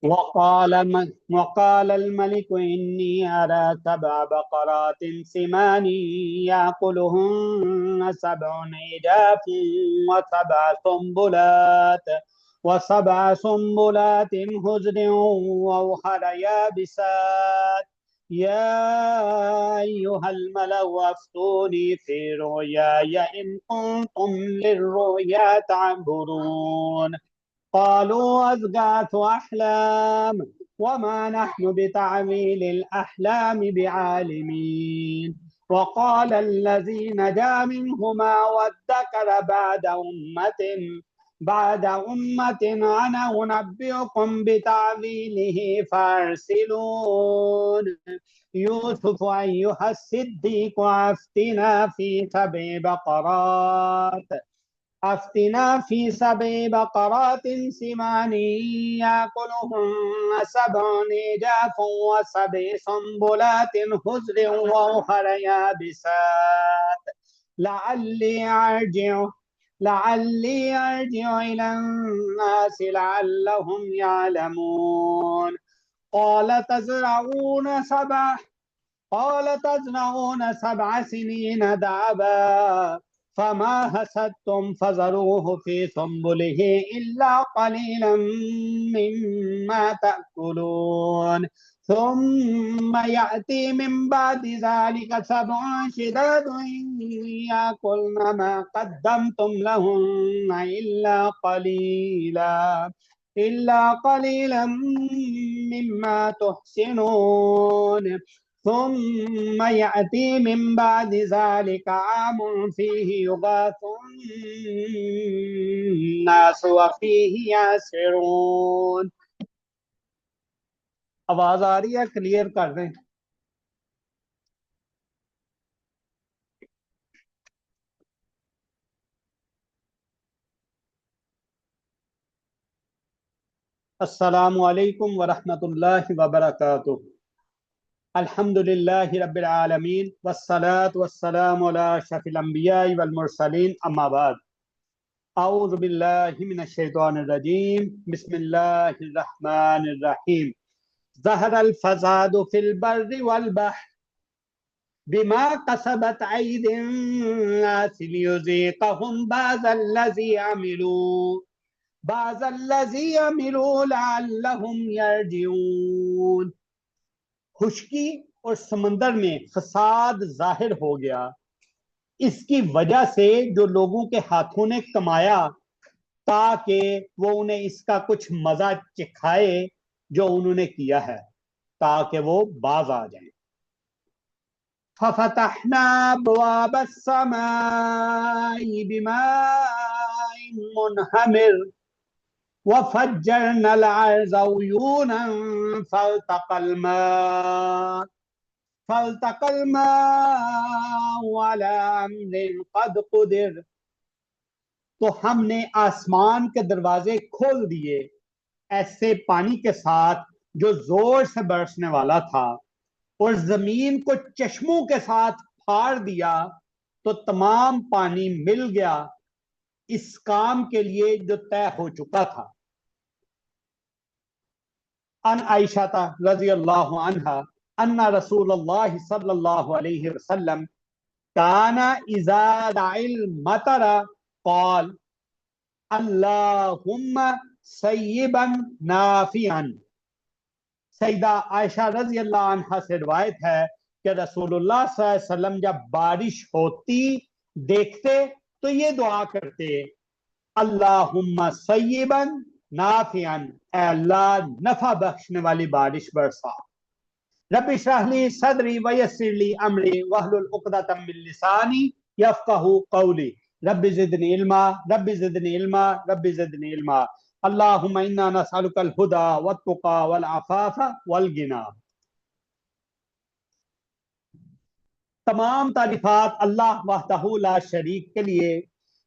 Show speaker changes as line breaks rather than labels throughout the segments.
وقال الملك إني أرى 7 بقرات سمان يأكلهن 7 عجاف وسبع سنبلات خضر وأخر يابسات يا أيها الملأ أفتوني في رؤياي إن كنتم للرؤيا تعبرون قالوا أضغاث أحلام وما نحن بتعويل الأحلام بعالمين وقال الذي نجا منهما وادكر بعد أمة أنا أنبئكم بتعويله فارسلون يوسف أيها الصديق أفتنا في 7 بقرات سمان يأكلهن 7 عجاف و7 سنبلات خضر وأخر يابسات لعلي أرجع إلى الناس لعلهم يعلمون قال تزرعون 7 سنين دأبا فما حصدتم فذروه في سنبله إلا قليلا مما تأكلون ثم يأتي من بعد ذلك 7 شداد يأكلن ما قدمتم لهن إلا قليلا مما تحسنون ثم يأتي من بعد ذلك عام فيه يغاث الناس وفيه يعصرون۔ آواز آ رہی ہے؟ کلیئر کر دیں۔ السلام علیکم ورحمۃ اللہ وبرکاتہ۔ الحمد للہ رب العالمین والصلاة والسلام علی اشرف الانبیاء والمرسلین اما بعد۔ اعوذ باللہ من الشیطان الرجیم، بسم اللہ الرحمن الرحیم۔ ظہر الفساد فی البر والبحر بما کسبت ایدی الناس لیذیقہم بعض الذی عملوا لعلہم یرجعون۔ خشکی اور سمندر میں فساد ظاہر ہو گیا، اس کی وجہ سے جو لوگوں کے ہاتھوں نے کمایا، تاکہ وہ انہیں اس کا کچھ مزہ چکھائے جو انہوں نے کیا ہے، تاکہ وہ باز آ جائیں۔ فَفَتَحْنَا أَبْوَابَ السَّمَاءِ بِمَاءٍ مُنْهَمِرٍ وَفَجَّرْنَا الْأَرْضَ عُيُونًا فَالْتَقَى الْمَاءُ عَلَى أَمْرٍ قَدْ قُدِرَ۔ تو ہم نے آسمان کے دروازے کھول دیے ایسے پانی کے ساتھ جو زور سے برسنے والا تھا، اور زمین کو چشموں کے ساتھ پھاڑ دیا تو تمام پانی مل گیا اس کام کے لیے جو طے ہو چکا تھا۔ ان عائشہ رضی اللہ عنہا ان رسول اللہ صلی اللہ علیہ وسلم کان اذا دعا المطر قال اللہم سیبا نافعا۔ سیدہ عائشہ رضی اللہ عنہا سے روایت ہے کہ رسول اللہ صلی اللہ علیہ وسلم جب بارش ہوتی دیکھتے تو یہ دعا کرتے، اللہم سیبا نافعا، اے اللہ نفع بخشنے والی بارش برسا۔ رب اشرح لی صدری ویسر لی امری واحلل عقدۃ من لسانی یفقہوا قولی رب زدنی علما رب زدنی علما رب زدنی علما۔ اللہم انا نسألک الہدی والتقی والعفاف والغنی۔ تمام تعریفات اللہ وحدہ لا شریک کے لیے،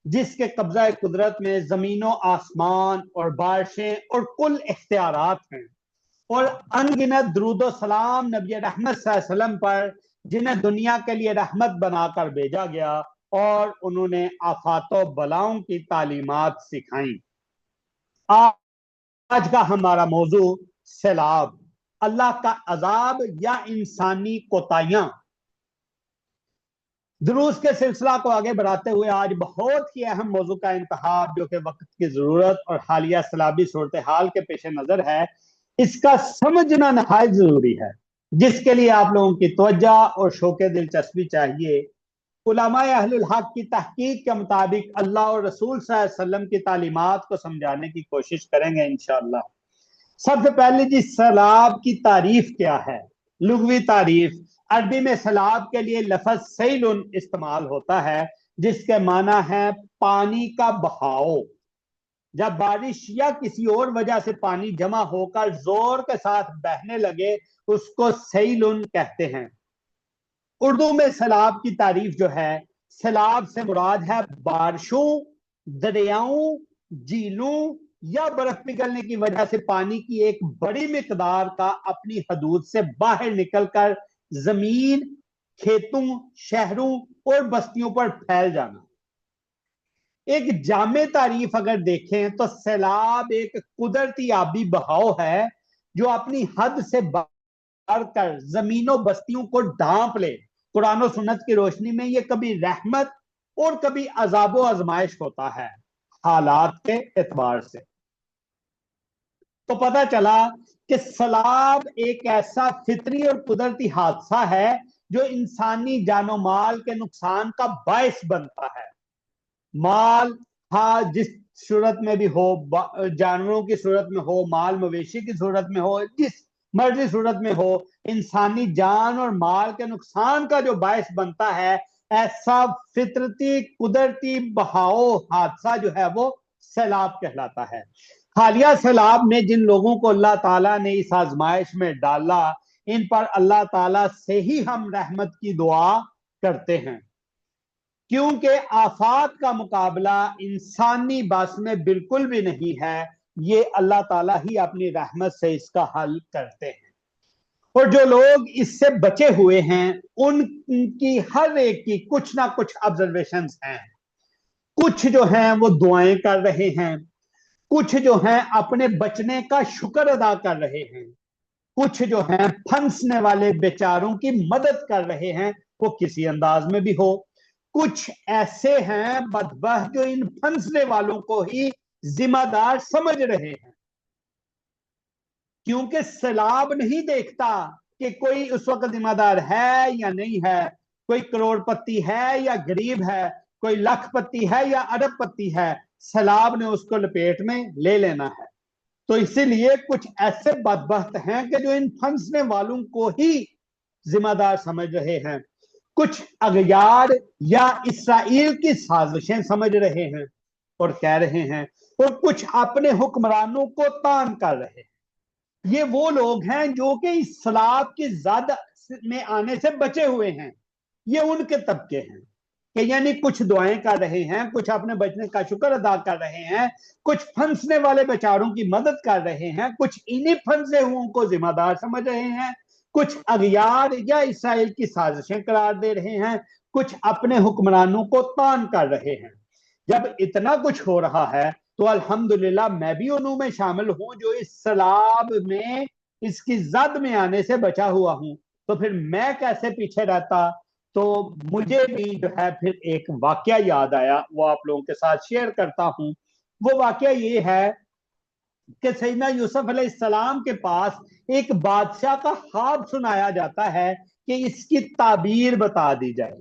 جس کے قبضہ قدرت میں زمین و آسمان اور بارشیں اور کل اختیارات ہیں، اور انگنت درود و سلام نبی رحمت صلی اللہ علیہ وسلم پر، جنہیں دنیا کے لیے رحمت بنا کر بھیجا گیا اور انہوں نے آفات و بلاؤں کی تعلیمات سکھائیں۔ آج کا ہمارا موضوع سیلاب، اللہ کا عذاب یا انسانی کوتاہیاں۔ دروس کے سلسلہ کو آگے بڑھاتے ہوئے آج بہت ہی اہم موضوع کا انتخاب، جو کہ وقت کی ضرورت اور حالیہ سیلابی صورتحال کے پیش نظر ہے، اس کا سمجھنا نہایت ضروری ہے، جس کے لیے آپ لوگوں کی توجہ اور شوق دلچسپی چاہیے۔ علماء اہل الحق کی تحقیق کے مطابق اللہ اور رسول صلی اللہ علیہ وسلم کی تعلیمات کو سمجھانے کی کوشش کریں گے انشاءاللہ۔ سب سے پہلے جی، سیلاب کی تعریف کیا ہے؟ لغوی تعریف: عربی میں سیلاب کے لیے لفظ سیل استعمال ہوتا ہے، جس کے معنی ہے پانی کا بہاؤ۔ جب بارش یا کسی اور وجہ سے پانی جمع ہو کر زور کے ساتھ بہنے لگے، اس کو سیل کہتے ہیں۔ اردو میں سیلاب کی تعریف جو ہے، سیلاب سے مراد ہے بارشوں، دریاؤں، جھیلوں یا برف پگھلنے کی وجہ سے پانی کی ایک بڑی مقدار کا اپنی حدود سے باہر نکل کر زمین، کھیتوں، شہروں اور بستیوں پر پھیل جانا۔ ایک جامع تعریف اگر دیکھیں تو سیلاب ایک قدرتی آبی بہاؤ ہے جو اپنی حد سے باہر کر زمین و بستیوں کو ڈھانپ لے۔ قرآن و سنت کی روشنی میں یہ کبھی رحمت اور کبھی عذاب و آزمائش ہوتا ہے، حالات کے اعتبار سے۔ تو پتہ چلا کہ سیلاب ایک ایسا فطری اور قدرتی حادثہ ہے جو انسانی جان و مال کے نقصان کا باعث بنتا ہے۔ مال جس صورت میں بھی ہو، جانوروں کی صورت میں ہو، مال مویشی کی صورت میں ہو، جس مرضی صورت میں ہو، انسانی جان اور مال کے نقصان کا جو باعث بنتا ہے، ایسا فطرتی قدرتی بہاؤ حادثہ جو ہے وہ سیلاب کہلاتا ہے۔ حالیہ سیلاب نے جن لوگوں کو اللہ تعالیٰ نے اس آزمائش میں ڈالا، ان پر اللہ تعالیٰ سے ہی ہم رحمت کی دعا کرتے ہیں، کیونکہ آفات کا مقابلہ انسانی بس میں بالکل بھی نہیں ہے۔ یہ اللہ تعالیٰ ہی اپنی رحمت سے اس کا حل کرتے ہیں، اور جو لوگ اس سے بچے ہوئے ہیں ان کی ہر ایک کی کچھ نہ کچھ آبزرویشنز ہیں۔ کچھ جو ہیں وہ دعائیں کر رہے ہیں، کچھ جو ہیں اپنے بچنے کا شکر ادا کر رہے ہیں، کچھ جو ہیں پھنسنے والے بیچاروں کی مدد کر رہے ہیں، وہ کسی انداز میں بھی ہو۔ کچھ ایسے ہیں بدبخت جو ان پھنسنے والوں کو ہی ذمہ دار سمجھ رہے ہیں، کیونکہ سیلاب نہیں دیکھتا کہ کوئی اس وقت ذمہ دار ہے یا نہیں ہے، کوئی کروڑ پتی ہے یا غریب ہے، کوئی لاکھ پتی ہے یا ارب پتی ہے، سیلاب نے اس کو لپیٹ میں لے لینا ہے۔ تو اسی لیے کچھ ایسے بدبخت ہیں کہ جو ان پھنسنے والوں کو ہی ذمہ دار سمجھ رہے ہیں، کچھ اغیار یا اسرائیل کی سازشیں سمجھ رہے ہیں اور کہہ رہے ہیں، اور کچھ اپنے حکمرانوں کو تان کر رہے ہیں۔ یہ وہ لوگ ہیں جو کہ اس سیلاب کی زد میں آنے سے بچے ہوئے ہیں، یہ ان کے طبقے ہیں کہ یعنی کچھ دعائیں کر رہے ہیں، کچھ اپنے بچنے کا شکر ادا کر رہے ہیں، کچھ پھنسنے والے بیچاروں کی مدد کر رہے ہیں، کچھ انہی پھنسے ہوئوں کو ذمہ دار سمجھ رہے ہیں، کچھ اغیار یا اسرائیل کی سازشیں قرار دے رہے ہیں، کچھ اپنے حکمرانوں کو تان کر رہے ہیں۔ جب اتنا کچھ ہو رہا ہے تو الحمدللہ میں بھی انہوں میں شامل ہوں جو اس سیلاب میں، اس کی زد میں آنے سے بچا ہوا ہوں۔ تو پھر میں کیسے پیچھے رہتا؟ تو مجھے بھی جو ہے پھر ایک واقعہ یاد آیا، وہ آپ لوگوں کے ساتھ شیئر کرتا ہوں۔ وہ واقعہ یہ ہے کہ سیدنا یوسف علیہ السلام کے پاس ایک بادشاہ کا خواب سنایا جاتا ہے کہ اس کی تعبیر بتا دی جائے۔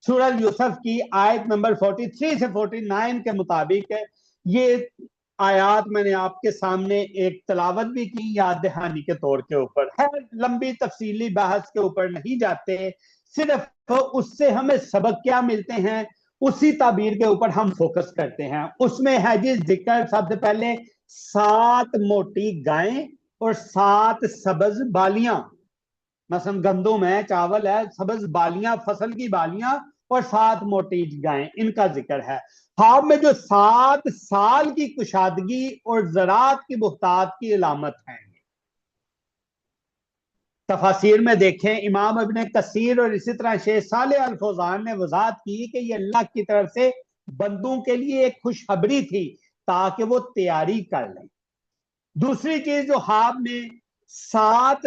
سورہ یوسف کی آیت نمبر 43 سے 49 کے مطابق یہ آیات میں نے آپ کے سامنے ایک تلاوت بھی کی یاد دہانی کے طور کے اوپر ہے، لمبی تفصیلی بحث کے اوپر نہیں جاتے، صرف اس سے ہمیں سبق کیا ملتے ہیں اسی تعبیر کے اوپر ہم فوکس کرتے ہیں۔ اس میں ہے جی ذکر سب سے پہلے 7 موٹی گائیں اور 7 سبز بالیاں، مثلا گندم ہے، چاول ہے، سبز بالیاں، فصل کی بالیاں اور 7 موٹی گائیں، ان کا ذکر ہے۔ خواب میں جو 7 سال کی کشادگی اور زراعت کی بہتات کی علامت ہیں۔ تفاسیر میں دیکھیں، امام ابن کثیر اور اسی طرح شیخ صالح الفوزان نے وضاحت کی کہ یہ اللہ کی طرف سے بندوں کے لیے ایک خوشخبری تھی تاکہ وہ تیاری کر لیں۔ دوسری چیز جو خواب میں 7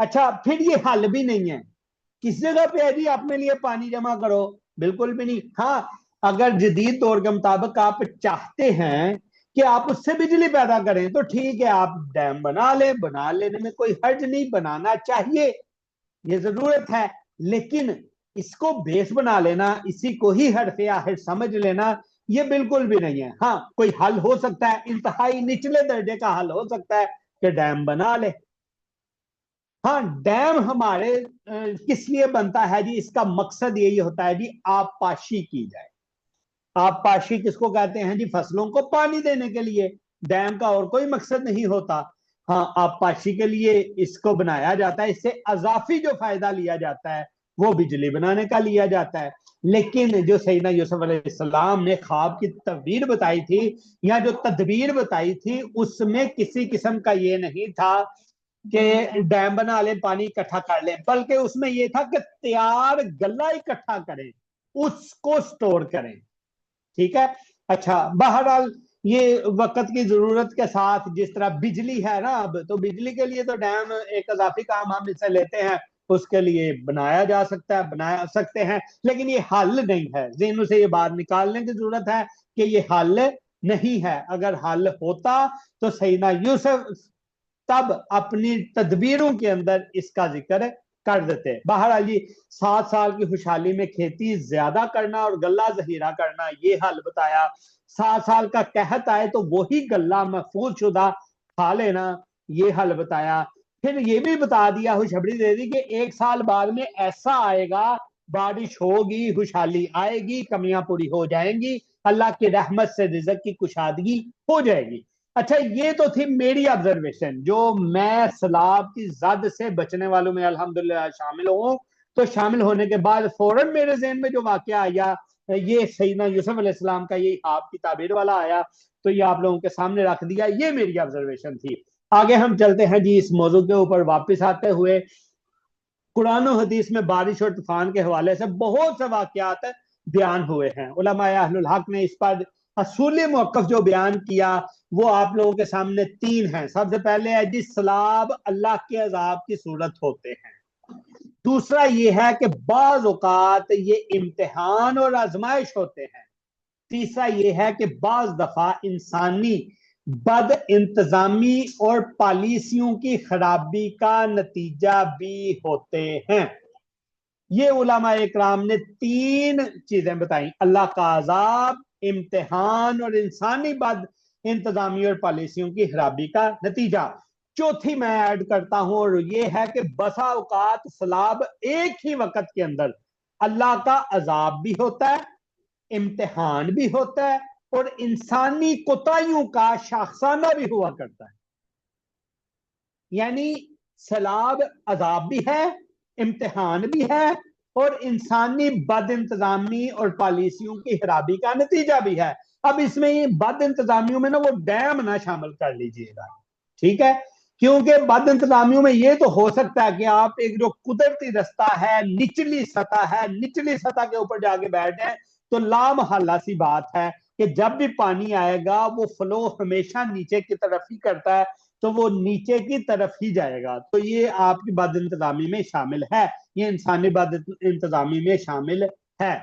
اچھا پھر یہ حل بھی نہیں ہے، کس جگہ پہ ہے جی اپنے لیے پانی جمع کرو، بالکل بھی نہیں. ہاں اگر جدید دور کے مطابق آپ چاہتے ہیں کہ آپ اس سے بجلی پیدا کریں تو ٹھیک ہے، آپ ڈیم بنا لیں، بنا لینے میں کوئی حرج نہیں، بنانا چاہیے، یہ ضرورت ہے. لیکن اس کو بیس بنا لینا، اسی کو ہی حرف آخر سمجھ لینا، یہ بالکل بھی نہیں ہے. ہاں کوئی حل ہو سکتا ہے، انتہائی نچلے درجے کا حل ہو سکتا ہے کہ ڈیم بنا لے. ہاں ڈیم ہمارے کس لیے بنتا ہے جی؟ اس کا مقصد یہی ہوتا ہے جی آب پاشی کی جائے. آب پاشی کس کو کہتے ہیں جی؟ فصلوں کو پانی دینے کے لیے. ڈیم کا اور کوئی مقصد نہیں ہوتا. ہاں آب پاشی کے لیے اس کو بنایا جاتا ہے، اس سے اضافی جو فائدہ لیا جاتا ہے وہ بجلی بنانے کا لیا جاتا ہے. لیکن جو سیدنا یوسف علیہ السلام نے خواب کی تعبیر بتائی تھی یا جو تدبیر بتائی تھی، اس میں کسی قسم کا یہ نہیں تھا کہ ڈیم بنا لیں پانی اکٹھا کر لیں، بلکہ اس میں یہ تھا کہ تیار غلہ اکٹھا کریں، اس کو سٹور کریں. ٹھیک ہے. اچھا بہرحال یہ وقت کی ضرورت کے ساتھ جس طرح بجلی ہے نا، اب تو بجلی کے لیے تو ڈیم ایک اضافی کام ہم اس سے لیتے ہیں، اس کے لیے بنایا جا سکتا ہے، بنا سکتے ہیں، لیکن یہ حل نہیں ہے. ذہنوں سے یہ بات نکالنے کی ضرورت ہے کہ یہ حل نہیں ہے. اگر حل ہوتا تو سیدنا یوسف تب اپنی تدبیروں کے اندر اس کا ذکر کر دیتے. بہرحال جی 7 سال کی خوشحالی میں کھیتی زیادہ کرنا اور غلہ ذخیرہ کرنا یہ حل بتایا. 7 سال کا قحط آئے تو وہی غلہ محفوظ شدہ کھا لینا یہ حل بتایا. پھر یہ بھی بتا دیا، خوشخبری دے دی کہ 1 سال بعد میں ایسا آئے گا، بارش ہوگی، خوشحالی آئے گی، کمیاں پوری ہو جائیں گی، اللہ کی رحمت سے رزق کی کشادگی ہو جائے گی. اچھا یہ تو تھی میری آبزرویشن، جو میں سیلاب کی زد سے بچنے والوں میں الحمدللہ شامل ہوں. تو شامل ہونے کے بعد فوراً میرے ذہن میں جو واقعہ آیا یہ سیدنا یوسف علیہ السلام کا یہ خواب کی تعبیر والا آیا، تو یہ آپ لوگوں کے سامنے رکھ دیا. یہ میری آبزرویشن تھی. آگے ہم چلتے ہیں جی اس موضوع کے اوپر واپس آتے ہوئے. قرآن و حدیث میں بارش اور طوفان کے حوالے سے بہت سے واقعات بیان ہوئے ہیں. علماء اہل الحق نے اس پر اصول موقف جو بیان کیا وہ آپ لوگوں کے سامنے 3 ہیں. سب سے پہلے ہے جی سیلاب اللہ کے عذاب کی صورت ہوتے ہیں. دوسرا یہ ہے کہ بعض اوقات یہ امتحان اور آزمائش ہوتے ہیں. تیسرا یہ ہے کہ بعض دفعہ انسانی بد انتظامی اور پالیسیوں کی خرابی کا نتیجہ بھی ہوتے ہیں. یہ علماء اکرام نے 3 چیزیں بتائیں: اللہ کا عذاب، امتحان اور انسانی بد انتظامی اور پالیسیوں کی خرابی کا نتیجہ. چوتھی میں ایڈ کرتا ہوں اور یہ ہے کہ بسا اوقات سیلاب ایک ہی وقت کے اندر اللہ کا عذاب بھی ہوتا ہے، امتحان بھی ہوتا ہے اور انسانی کوتاہیوں کا شاخسانہ بھی ہوا کرتا ہے. یعنی سیلاب عذاب بھی ہے، امتحان بھی ہے اور انسانی بد انتظامی اور پالیسیوں کی خرابی کا نتیجہ بھی ہے. اب اس میں بد انتظامیوں میں نا وہ ڈیم نہ شامل کر لیجئے گا، ٹھیک ہے؟ کیونکہ بد انتظامیوں میں یہ تو ہو سکتا ہے کہ آپ ایک جو قدرتی رستہ ہے، نچلی سطح ہے، نچلی سطح کے اوپر جا کے بیٹھ جائیں تو لامحالہ سی بات ہے کہ جب بھی پانی آئے گا وہ فلو ہمیشہ نیچے کی طرف ہی کرتا ہے، تو وہ نیچے کی طرف ہی جائے گا. تو یہ آپ کی بد انتظامی میں شامل ہے، یہ انسانی بد انتظامی میں شامل ہے.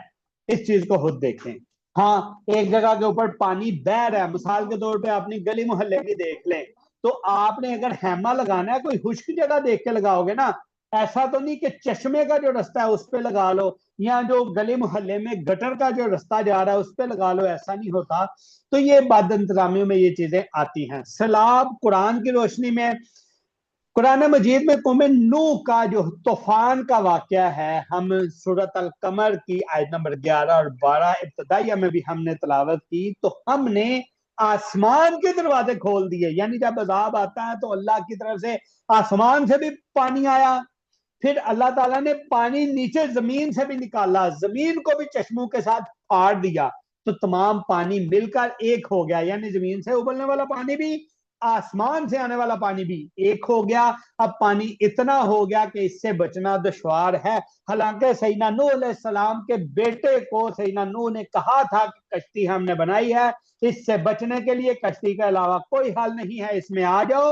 اس چیز کو خود دیکھیں. ہاں ایک جگہ کے اوپر پانی بہ رہا ہے، مثال کے طور پہ اپنی گلی محلے کی دیکھ لیں، تو آپ نے اگر ہیما لگانا ہے کوئی خشک جگہ دیکھ کے لگاؤ گے نا. ایسا تو نہیں کہ چشمے کا جو رستہ ہے اس پہ لگا لو یا جو گلی محلے میں گٹر کا جو رستہ جا رہا ہے اس پہ لگا لو، ایسا نہیں ہوتا. تو یہ بد انتظامیوں میں یہ چیزیں آتی ہیں. سیلاب قرآن کی روشنی میں قرآن مجید میں قوم نوح کا جو طوفان کا واقعہ ہے، ہم سورۃ القمر کی آیت نمبر 11 اور 12 ابتدائیہ میں بھی ہم نے تلاوت کی، تو ہم نے آسمان کے دروازے کھول دیے. یعنی جب عذاب آتا ہے تو اللہ کی طرف سے آسمان سے بھی پانی آیا، پھر اللہ تعالیٰ نے پانی نیچے زمین سے بھی نکالا، زمین کو بھی چشموں کے ساتھ پھاڑ دیا، تو تمام پانی مل کر ایک ہو گیا. یعنی زمین سے ابلنے والا پانی بھی، آسمان سے آنے والا پانی بھی ایک ہو گیا. اب پانی اتنا ہو گیا کہ اس سے بچنا دشوار ہے. حالانکہ سیدنا نوح علیہ السلام کے بیٹے کو سیدنا نوح نے کہا تھا کہ کشتی ہم نے بنائی ہے، اس سے بچنے کے لیے کشتی کے علاوہ کوئی حل نہیں ہے، اس میں آ جاؤ.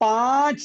5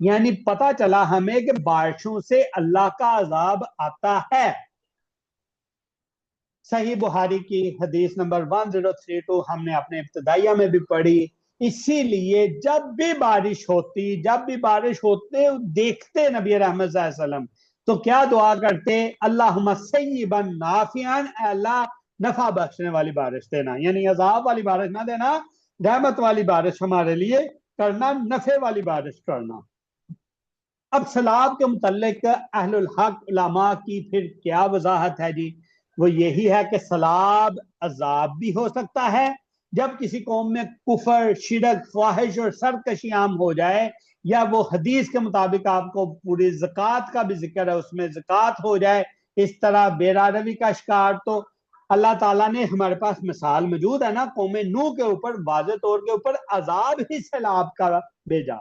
یعنی پتا چلا ہمیں کہ بارشوں سے اللہ کا عذاب آتا ہے۔ صحیح بخاری کی حدیث نمبر 1032 ہم نے اپنے ابتدائیہ میں بھی پڑھی۔ اسی لیے جب بھی بارش ہوتے دیکھتے نبی رحمت صلی اللہ علیہ وسلم تو کیا دعا کرتے؟ اللہم سیبا نافعا، اے اللہ نفع بخشنے والی بارش دینا، یعنی عذاب والی بارش نہ دینا، رحمت والی بارش ہمارے لیے کرنا، نفع والی بارش کرنا۔ اب سیلاب کے متعلق اہل الحق علماء کی پھر کیا وضاحت ہے جی؟ وہ یہی ہے کہ سیلاب عذاب بھی ہو سکتا ہے جب کسی قوم میں کفر، شرک، فواحش اور سرکشی عام ہو جائے، یا وہ حدیث کے مطابق آپ کو پوری زکوٰۃ کا بھی ذکر ہے، اس میں زکوٰۃ ہو جائے، اس طرح بے روی کا شکار۔ تو اللہ تعالیٰ نے ہمارے پاس مثال موجود ہے نا، قوم نوح کے اوپر واضح طور کے اوپر عذاب ہی سیلاب کا بھیجا،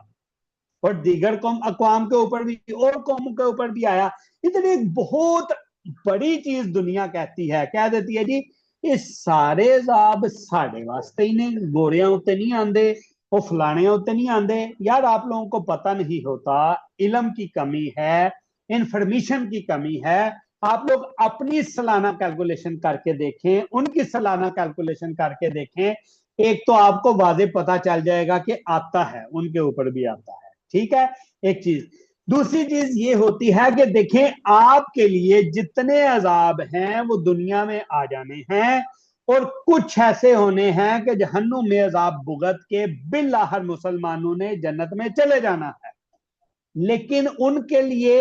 اور دیگر اقوام کے اوپر بھی اور قوموں کے اوپر بھی آیا۔ اتنی ایک بہت بڑی چیز دنیا کہتی ہے، کہہ دیتی ہے جی یہ سارے عذاب ساڑے واسطے ہی نے، گوریاں ہوتے نہیں آندے، وہ فلانے ہوتے نہیں آندے۔ یار آپ لوگوں کو پتہ نہیں ہوتا، علم کی کمی ہے، انفارمیشن کی کمی ہے۔ آپ لوگ اپنی سالانہ کیلکولیشن کر کے دیکھیں، ان کی سالانہ کیلکولیشن کر کے دیکھیں، ایک تو آپ کو واضح پتہ چل جائے گا کہ آتا ہے، ان کے اوپر بھی آتا ہے۔ ٹھیک ہے، ایک چیز۔ دوسری چیز یہ ہوتی ہے کہ دیکھیں آپ کے لیے جتنے عذاب ہیں وہ دنیا میں آ جانے ہیں، اور کچھ ایسے ہونے ہیں کہ جہنم میں عذاب بھگت کے بالآخر مسلمانوں نے جنت میں چلے جانا ہے۔ لیکن ان کے لیے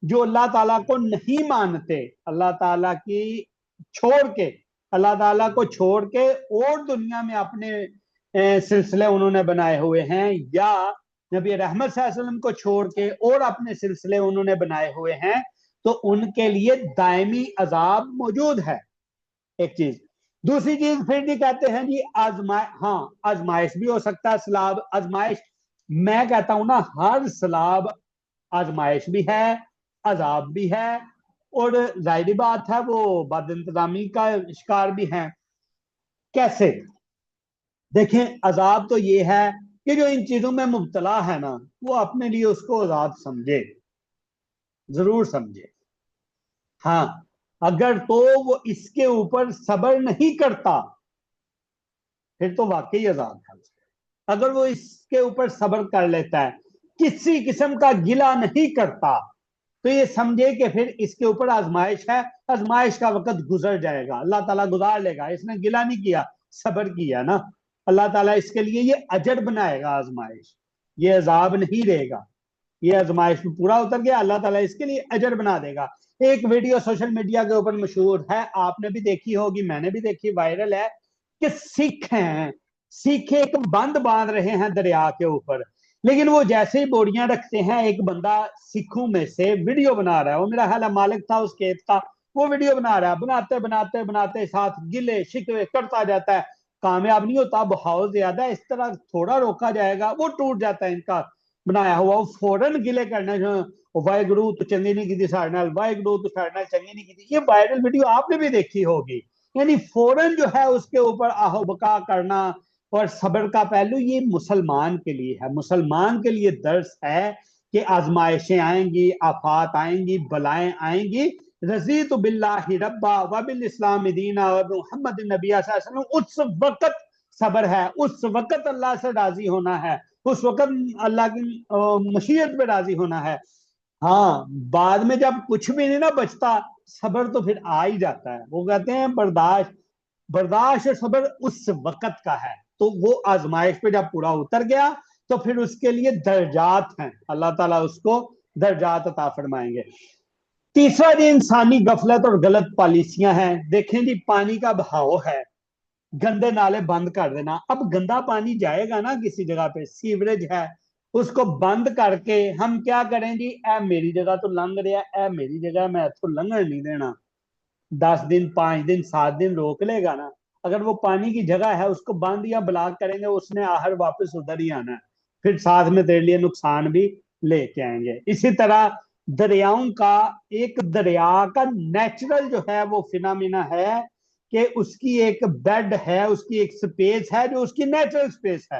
جو اللہ تعالیٰ کو نہیں مانتے، اللہ تعالیٰ کی چھوڑ کے، اللہ تعالیٰ کو چھوڑ کے اور دنیا میں اپنے سلسلے انہوں نے بنائے ہوئے ہیں، یا نبی رحمت صلی اللہ علیہ وسلم کو چھوڑ کے اور اپنے سلسلے انہوں نے بنائے ہوئے ہیں، تو ان کے لیے دائمی عذاب موجود ہے، ایک چیز۔ دوسری چیز پھر بھی کہتے ہیں جی آزمائش بھی ہو سکتا ہے، سیلاب آزمائش، میں کہتا ہوں نا ہر سیلاب آزمائش بھی ہے، عذاب بھی ہے، اور ظاہری بات ہے وہ بد انتظامی کا شکار بھی ہیں۔ کیسے؟ دیکھیں عذاب تو یہ ہے کہ جو ان چیزوں میں مبتلا ہے نا وہ اپنے لیے اس کو عذاب سمجھے، ضرور سمجھے۔ ہاں اگر تو وہ اس کے اوپر صبر نہیں کرتا پھر تو واقعی عذاب ہے۔ اگر وہ اس کے اوپر صبر کر لیتا ہے، کسی قسم کا گلہ نہیں کرتا، تو یہ سمجھے کہ پھر اس کے اوپر آزمائش ہے، آزمائش کا وقت گزر جائے گا، اللہ تعالیٰ گزار لے گا، اس نے گلہ نہیں کیا، صبر کیا نا، اللہ تعالیٰ اس کے لیے یہ اجر بنائے گا، آزمائش، یہ عذاب نہیں رہے گا، یہ آزمائش میں پورا اتر گیا، اللہ تعالیٰ اس کے لیے اجر بنا دے گا۔ ایک ویڈیو سوشل میڈیا کے اوپر مشہور ہے، آپ نے بھی دیکھی ہوگی، میں نے بھی دیکھی، وائرل ہے، کہ سکھ ہیں، سکھ ایک بند باندھ رہے ہیں دریا کے اوپر، لیکن وہ جیسے ہی بوریاں رکھتے ہیں، ایک بندہ سکھوں میں سے ویڈیو بنا رہا ہے، وہ میرا خیال ہے مالک تھا اس کھیت کا، وہ ویڈیو بنا رہا ہے، بناتے بناتے بناتے ساتھ گلے شکوے کرتا جاتا ہے، کامیاب نہیں ہوتا، بہاؤ زیادہ، اس طرح تھوڑا روکا جائے گا وہ ٹوٹ جاتا ہے ان کا بنایا ہوا، وہ فوراً گلے کرنے واحد گرو تو چنگی نہیں کی تھی ساڑھے نال، واحد گرو تو ساڑھے نال چنگی نہیں کی تھی، یہ وائرل ویڈیو آپ نے بھی دیکھی ہوگی۔ یعنی فوراً جو ہے اس کے اوپر آہو بکا کرنا، اور صبر کا پہلو یہ مسلمان کے لیے ہے، مسلمان کے لیے درس ہے کہ آزمائشیں آئیں گی، آفات آئیں گی، بلائیں آئیں گی، رضیت باللہ ربا وبالاسلام دینا ومحمد نبی صلی اللہ علیہ وسلم، اس وقت صبر ہے، اس وقت اللہ سے راضی ہونا ہے، اس وقت اللہ کی مشیت پہ راضی ہونا ہے۔ ہاں بعد میں جب کچھ بھی نہیں نہ بچتا، صبر تو پھر آ ہی جاتا ہے، وہ کہتے ہیں برداشت اور صبر اس وقت کا ہے، تو وہ آزمائش پہ جب پورا اتر گیا تو پھر اس کے لیے درجات ہیں، اللہ تعالیٰ اس کو درجات عطا فرمائیں گے۔ تیسرا جی انسانی غفلت اور غلط پالیسیاں ہیں۔ دیکھیں جی پانی کا بہاؤ ہے، گندے نالے بند کر دینا، اب گندا پانی جائے گا نا کسی جگہ پہ، سیوریج ہے، اس کو بند کر کے ہم کیا کریں جی، اے میری جگہ تو لنگ رہا، اے میری جگہ میں تو لنگن نہیں دینا، 10 دن 5 دن 7 دن روک لے گا نا، اگر وہ پانی کی جگہ ہے اس کو بند یا بلاک کریں گے، اس نے آخر واپس ادھر ہی آنا ہے، پھر ساتھ میں تیرے لیے نقصان بھی لے کے آئیں گے۔ اسی طرح دریاؤں کا، ایک دریا کا نیچرل جو ہے وہ فینامنا ہے کہ اس کی ایک بیڈ ہے، اس کی ایک سپیس ہے جو اس کی نیچرل سپیس ہے،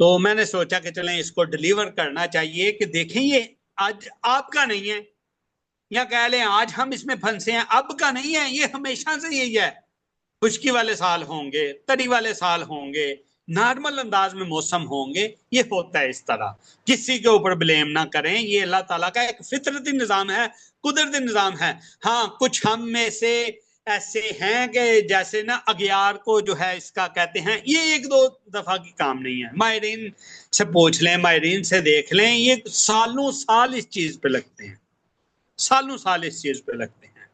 تو میں نے سوچا کہ چلیں اس کو ڈیلیور کرنا چاہیے کہ دیکھیں یہ آج آپ کا نہیں ہے، یا کہہ لیں آج ہم اس میں پھنسے ہیں، اب کا نہیں ہے، یہ ہمیشہ سے یہی ہے۔ خشکی والے سال ہوں گے، تری والے سال ہوں گے، نارمل انداز میں موسم ہوں گے، یہ ہوتا ہے اس طرح۔ کسی کے اوپر بلیم نہ کریں، یہ اللہ تعالیٰ کا ایک فطرتی نظام ہے، قدرتی نظام ہے۔ ہاں کچھ ہم میں سے ایسے ہیں کہ جیسے نا اگیار کو جو ہے اس کا کہتے ہیں، یہ ایک دو دفعہ کی کام نہیں ہے۔ ماہرین سے پوچھ لیں، ماہرین سے دیکھ لیں، یہ سالوں سال اس چیز پہ لگتے ہیں، سالوں سال اس چیز پہ لگتے ہیں۔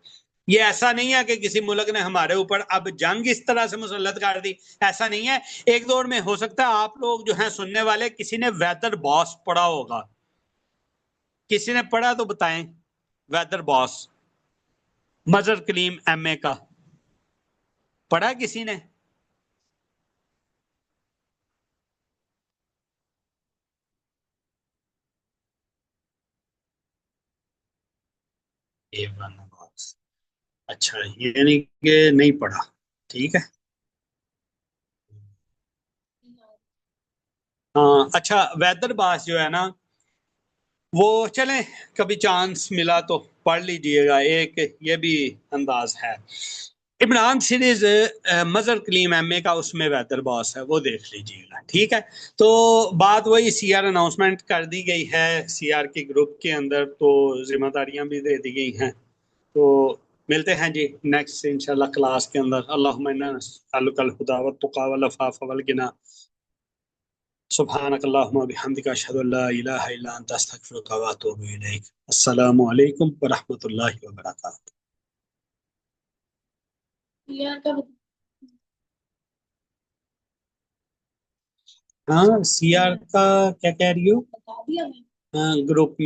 یہ ایسا نہیں ہے کہ کسی ملک نے ہمارے اوپر اب جنگ اس طرح سے مسلط کر دی، ایسا نہیں ہے۔ ایک دور میں ہو سکتا ہے آپ لوگ جو ہیں سننے والے، کسی نے ویدر باس پڑھا ہوگا، کسی نے پڑھا تو بتائیں۔ ویدر باس، مظہر کلیم ایم اے کا پڑھا کسی نے؟ اچھا، یعنی کہ نہیں پڑھا، ٹھیک ہے۔ ہاں اچھا، ویدر باس جو ہے نا وہ چلیں کبھی چانس ملا تو پڑھ لیجئے گا، ایک یہ بھی انداز ہے۔ عمران سیریز مظہر کلیم ایم اے کا، اس میں ویدر باس ہے، وہ دیکھ لیجئے گا، ٹھیک ہے۔ تو بات وہی سی آر اناؤنسمنٹ کر دی گئی ہے سی آر کے گروپ کے اندر، تو ذمہ داریاں بھی دے دی گئی ہیں۔ تو ملتے ہیں جی نیکسٹ انشاءاللہ کلاس کے اندر۔ اللہم انا نسألک الہدی والتقی والعفاف والغنی، سبحانک اللہم وبحمدک، اشہد ان لا الہ الا انت، استغفرک واتوب الیک۔ السلام علیکم ورحمۃ اللہ وبرکاتہ۔ ہاں سی آر کا کیا کہہ رہی ہو؟ گروپ میں